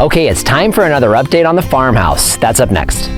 Okay, it's time for another update on the farmhouse. That's up next.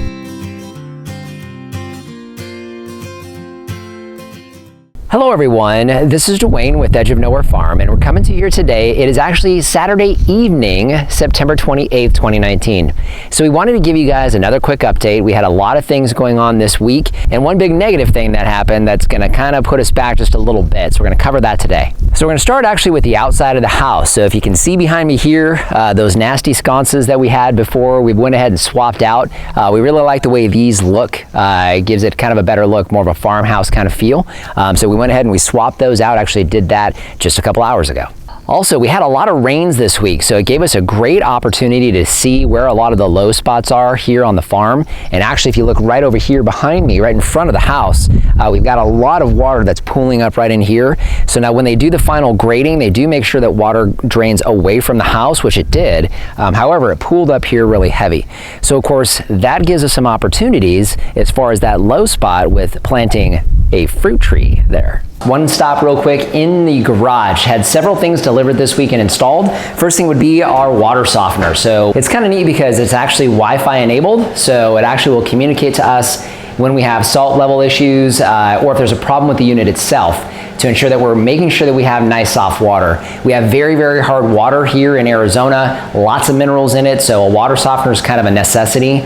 Hello everyone, this is Dwayne with Edge of Nowhere Farm, and we're coming to you here today. It is actually Saturday evening, September 28th, 2019. So we wanted to give you guys another quick update. We had a lot of things going on this week, and one big negative thing that happened that's gonna kind of put us back just a little bit. So we're gonna cover that today. So we're gonna start actually with the outside of the house. So if you can see behind me here, those nasty sconces that we had before, we went ahead and swapped out. We really like the way these look. It gives it kind of a better look, more of a farmhouse kind of feel. So we went ahead and we swapped those out. Actually did that just a couple hours ago. Also, we had a lot of rains this week, so it gave us a great opportunity to see where a lot of the low spots are here on the farm. And actually, if you look right over here behind me, right in front of the house, we've got a lot of water that's pooling up right in here. So now when they do the final grading, they do make sure that water drains away from the house, which it did. However, it pooled up here really heavy. So of course, that gives us some opportunities as far as that low spot with planting a fruit tree there. One stop real quick in the garage. Had several things delivered this week and installed. First thing would be our water softener. So it's kind of neat because it's actually Wi-Fi enabled. So it actually will communicate to us when we have salt level issues or if there's a problem with the unit itself, to ensure that we're making sure that we have nice soft water. We have very, very hard water here in Arizona, lots of minerals in it, so a water softener is kind of a necessity.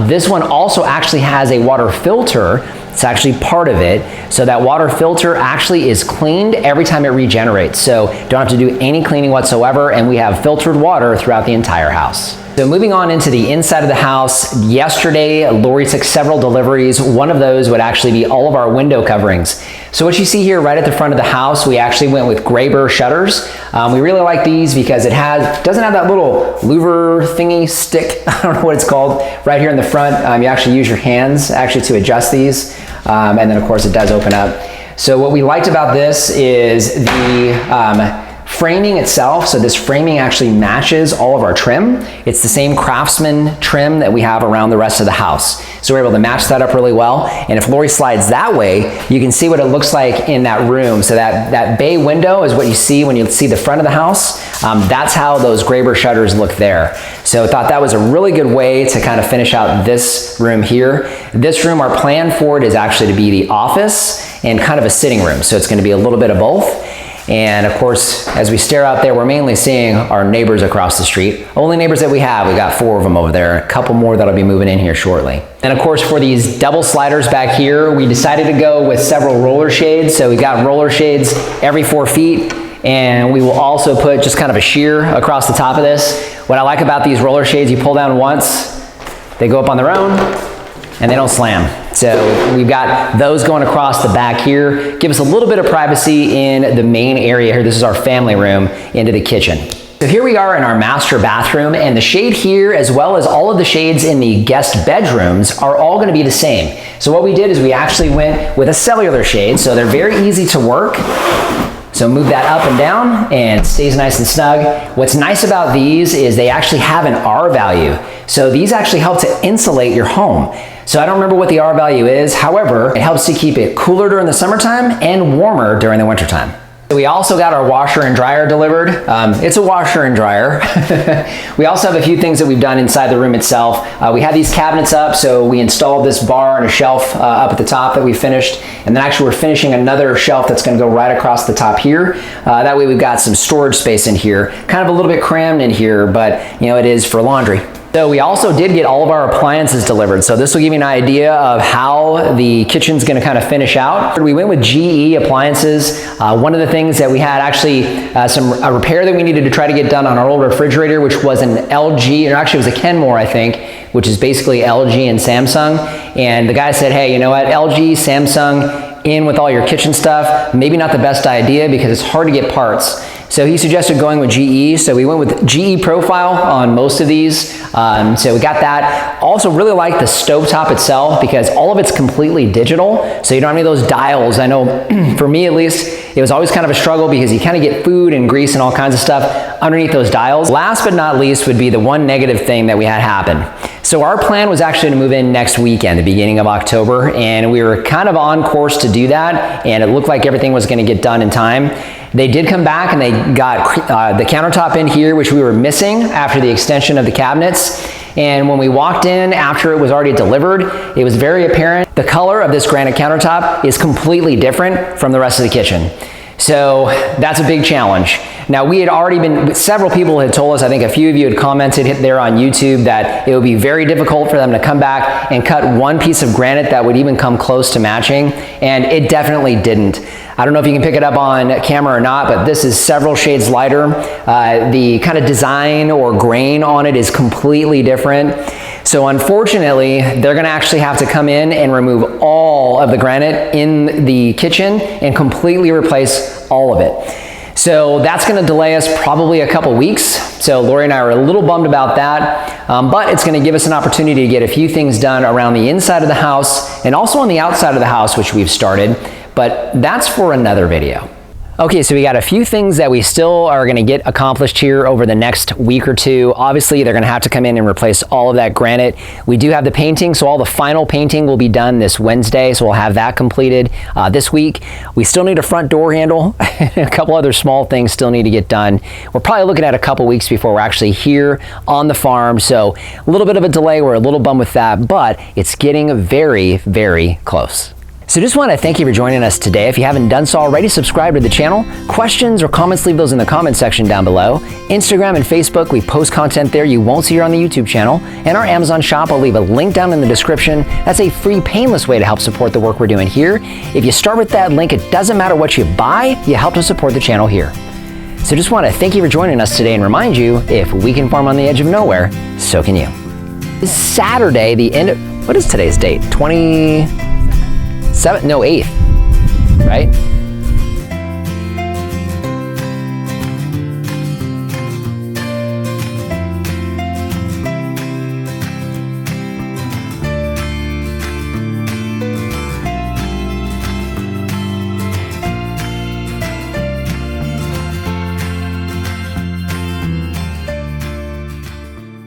This one also actually has a water filter. It's actually part of it. So that water filter actually is cleaned every time it regenerates. So don't have to do any cleaning whatsoever, and we have filtered water throughout the entire house. So moving on into the inside of the house, yesterday Lori took several deliveries. One of those would actually be all of our window coverings. So what you see here right at the front of the house, we actually went with gray burr shutters. We really like these because it doesn't have that little louver thingy stick, I don't know what it's called, right here in the front. You actually use your hands actually to adjust these. And then of course it does open up. So what we liked about this is the framing itself. So this framing actually matches all of our trim. It's the same Craftsman trim that we have around the rest of the house. So we're able to match that up really well. And if Lori slides that way, you can see what it looks like in that room. So that bay window is what you see when you see the front of the house. That's how those gray burr shutters look there. So I thought that was a really good way to kind of finish out this room here. This room, our plan for it is actually to be the office and kind of a sitting room. So it's going to be a little bit of both. And of course, as we stare out there, we're mainly seeing our neighbors across the street. Only neighbors that we have, we've got 4 of them over there, a couple more that'll be moving in here shortly. And of course, for these double sliders back here, we decided to go with several roller shades. So we've got roller shades every 4 feet, and we will also put just kind of a sheer across the top of this. What I like about these roller shades, you pull down once, they go up on their own, and they don't slam. So we've got those going across the back here. Give us a little bit of privacy in the main area here. This is our family room into the kitchen. So here we are in our master bathroom, and the shade here, as well as all of the shades in the guest bedrooms, are all gonna be the same. So what we did is we actually went with a cellular shade, so they're very easy to work. So move that up and down and it stays nice and snug. What's nice about these is they actually have an R value. So these actually help to insulate your home. So I don't remember what the R value is. However, it helps to keep it cooler during the summertime and warmer during the wintertime. We also got our washer and dryer delivered. It's a washer and dryer. We also have a few things that we've done inside the room itself. We had these cabinets up, so we installed this bar and a shelf up at the top that we finished. And then actually we're finishing another shelf that's gonna go right across the top here. That way we've got some storage space in here. Kind of a little bit crammed in here, but you know, it is for laundry. So we also did get all of our appliances delivered. So this will give you an idea of how the kitchen's gonna kind of finish out. We went with GE appliances. One of the things that we had actually a repair that we needed to try to get done on our old refrigerator, which was an LG, or actually it was a Kenmore, I think, which is basically LG and Samsung. And the guy said, hey, you know what, LG, Samsung, in with all your kitchen stuff, maybe not the best idea because it's hard to get parts. So he suggested going with GE, so we went with GE profile on most of these. So we got that. Also really like the stovetop itself because all of it's completely digital, so you don't have any of those dials. I know for me at least, It was always kind of a struggle because you kind of get food and grease and all kinds of stuff underneath those dials. Last but not least would be the one negative thing that we had happen. So our plan was actually to move in next weekend, the beginning of October, and we were kind of on course to do that, and it looked like everything was going to get done in time. They did come back and they got the countertop in here, which we were missing after the extension of the cabinets. And when we walked in after it was already delivered, it was very apparent the color of this granite countertop is completely different from the rest of the kitchen. So that's a big challenge. Now, we had already been, several people had told us, I think a few of you had commented there on YouTube, that it would be very difficult for them to come back and cut one piece of granite that would even come close to matching, and it definitely didn't. I don't know if you can pick it up on camera or not, but this is several shades lighter. The kind of design or grain on it is completely different. So unfortunately, they're gonna actually have to come in and remove all of the granite in the kitchen and completely replace all of it. So that's gonna delay us probably a couple weeks. So Lori and I are a little bummed about that, but it's gonna give us an opportunity to get a few things done around the inside of the house and also on the outside of the house, which we've started, but that's for another video. Okay, so we got a few things that we still are gonna get accomplished here over the next week or two. Obviously, they're gonna have to come in and replace all of that granite. We do have the painting, so all the final painting will be done this Wednesday, so we'll have that completed this week. We still need a front door handle. A couple other small things still need to get done. We're probably looking at a couple weeks before we're actually here on the farm, so a little bit of a delay. We're a little bummed with that, but it's getting very, very close. So just want to thank you for joining us today. If you haven't done so already, subscribe to the channel. Questions or comments, leave those in the comment section down below. Instagram and Facebook, we post content there you won't see here on the YouTube channel. And our Amazon shop, I'll leave a link down in the description. That's a free, painless way to help support the work we're doing here. If you start with that link, it doesn't matter what you buy, you help to support the channel here. So just want to thank you for joining us today and remind you, if we can farm on the edge of nowhere, so can you. This Saturday, the end of, what is today's date? 8th, right?